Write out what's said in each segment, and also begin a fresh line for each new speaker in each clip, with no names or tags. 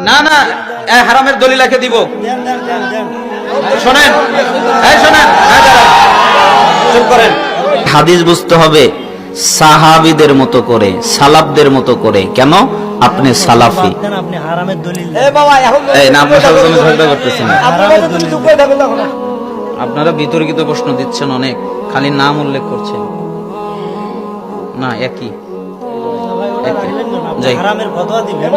না না হারামের দলিলাকে দিব শোনেন শোনেন চুপ করেন। হাদিস বুঝতে হবে সাহাবীদের মতো করে, সালাফদের মতো করে। কেন? আপনি সালাফি।
আপনি হারামের দলিল
আপনারা বিতর্কিত প্রশ্ন দিচ্ছেন, অনেক খালি নাম উল্লেখ করছেন না, একই
হারামের ফতোয়া দিবেন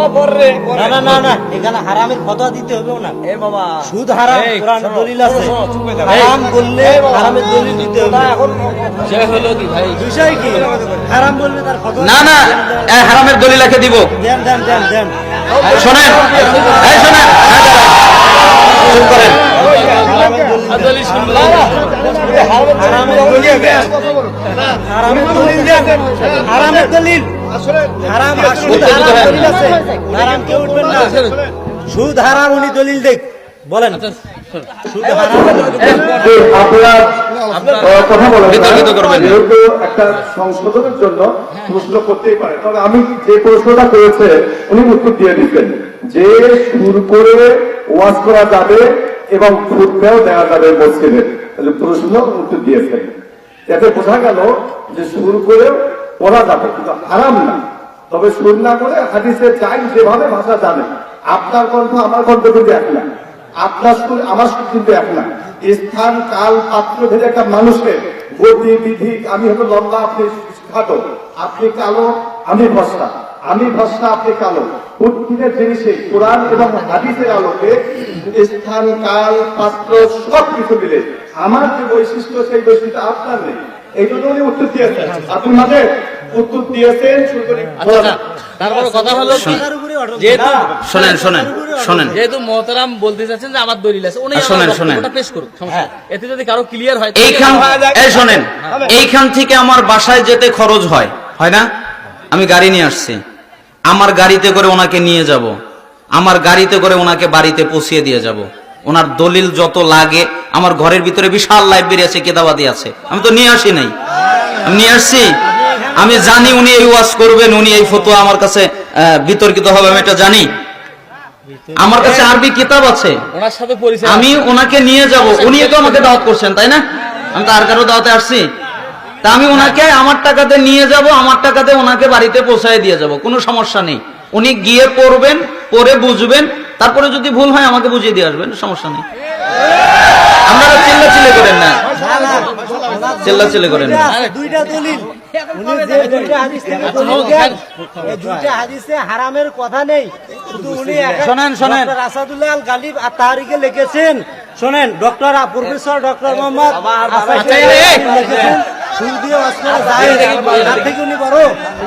না। না না এখানে হারামের ফতোয়া দিতে হবে না। সুদ হারাম, কোরআনে দলিল আছে। হারাম বললে হারামের দলিল দিতে হবে। সে হলো কি ভাই, বিষয় কি? হারাম বললে তার ফতোয়া
না না হারামের দলিলাকে দিব।
দেন দেন দেন দেন
শোনেন শোনেন চুপ করেন।
হারামের দলিল শুনলাম, হারামের দলিল দেন, হারামের দলিল দেন, হারামের দলিল। হারাম সুদ হারাম দলিল আছে, হারাম কেউ উঠবেন না। সুদ হারাম উনি দলিল দেখ বলেন। সুদ হারাম
বিতর্কিত করবেন না।
যেহেতু একটা সংশোধনের জন্য প্রশ্ন করতেই পারে, তবে আমি যে প্রশ্নটা করেছে উনি উত্তর দিয়ে দিচ্ছেন যে সুর করে ওয়াজ করা যাবে এবং ফুটবেও দেওয়া যাবে মসজিদে। প্রশ্ন উত্তর দিয়েছেন, এতে বোঝা গেল যে সুর করে পড়া যাবে কিন্তু হারাম না। তবে সুর না করে হাদিসে যাই যেভাবে ভাষা জানে, আপনার কণ্ঠ আমার কণ্ঠ কিন্তু এক না, আপনার সুর আমার সুর কিন্তু এক না। স্থান কাল পাত্র ভেদে একটা মানুষকে গতি বিধি, আমি হয়তো লম্বা আপনি খাটো, আপনি কালো আমি ভস্তা, আমি ভস্তা আপনি কালো, প্রত্যেকের জিনিসে কোরআন এবং হাদিসের আলোকে স্থান কাল পাত্র সব কিছু মিলে আমার যে বৈশিষ্ট্য সেই বৈশিষ্ট্য আপনার নেই। এই জন্য উনি উত্তর দিয়েছেন, আপনি মাঝে উত্তর দিয়েছেন।
তারপর কথা হলো
শোনেন শোনেন শোনেন,
যেহেতু মোহতারাম বলতে চাচ্ছেন যে আমার দলিল আছে, উনি
শোনেন শোনেন,
পেশ করুন, সমস্যা এতে যদি কারো ক্লিয়ার হয়।
শোনেন, এইখান থেকে আমার বাসায় যেতে খরচ হয় না? আমি গাড়ি নিয়ে আসছি, আমার গাড়িতে করে ওনাকে নিয়ে যাব, আমার গাড়িতে করে ওনাকে বাড়িতে পৌঁছিয়ে দিয়ে যাব। ওনার দলিল যত লাগে, আমার ঘরের ভিতরে বিশাল লাইব্রেরি আছে, কেতাবাদি আছে, আমি তো নিয়ে আসি নাই, আমি নিয়ে আসছি। আমি জানি উনি এই ওয়াজ করবেন, উনি এই ফতোয়া আমার কাছে বিতর্কিত হবে, আমি এটা জানি। আমার কাছে আরবি কিতাব আছে,
ওনার সাথে পরিচয়,
আমি ওনাকে নিয়ে যাব। উনি তো আমাকে দাওয়াত করছেন, তাই না? আমি তো আর কারো দাওয়াতে আসছি, তা আমি ওনাকে আমার টাকাতে নিয়ে যাব, আমার টাকাতে ওনাকে বাড়িতে পৌঁছায় দিয়ে যাব, কোনো সমস্যা নেই। উনি গিয়ে পড়বেন, পড়ে বুঝবেন, তারপরে যদি ভুল হয় আমাকে বুঝিয়ে দিয়ে আসবেন, সমস্যা নেই। আপনারা চিল্লাচিল্লি করেন না, চিল্লাচিল্লি করেন না।
দুইটা দলিল, উনি যে দুইটা হাদিস থেকে দলিল দেন, এই দুইটা হাদিসে হারামের কথা নেই। শুধু উনি
শোনেন শোনেন,
ডক্টর আসাদুল্লাহ আল গালিব আর তাহরিকে লিখেছেন। শোনেন, ডক্টর প্রফেসর ডক্টর মোহাম্মদ লিখেছেন সুর দিয়ে ওয়াজ করা যায়, তার থেকে উনি বড়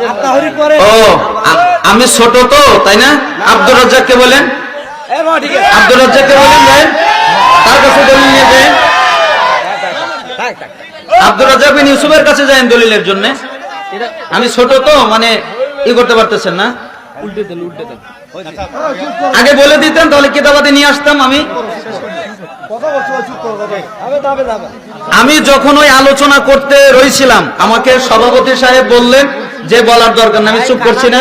আর তাহরিক করে।
ও আমি ছোট তো, তাই না? আব্দুর রাজ্জাককে বলেন, আব্দুর রাজ্জাককে বলেন যান, তার কাছে দলিল নিয়ে যান। আব্দুর রাজ্জাক বিন ইউসুফের কাছে যান দলিলের জন্য। আমি ছোট তো, মানে ই করতে পারতেছেন না,
উল্টে দেন উল্টে দেন।
আগে বলে দিতেন তাহলে কিতাবাতে নিয়ে আসতাম। আমি যখন ওই আলোচনা করতে রয়েছিলাম, আমাকে সভাপতি সাহেব বললেন যে বলার দরকার না, আমি চুপ করছি না,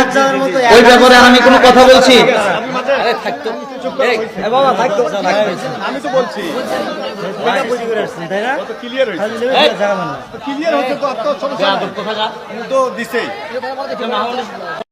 ওই ব্যাপারে আর আমি কোনো কথা বলছি।
আমি তো বলছি ক্লিয়ার হয়েছে তো, আপনার সমস্যা তো দিছেই।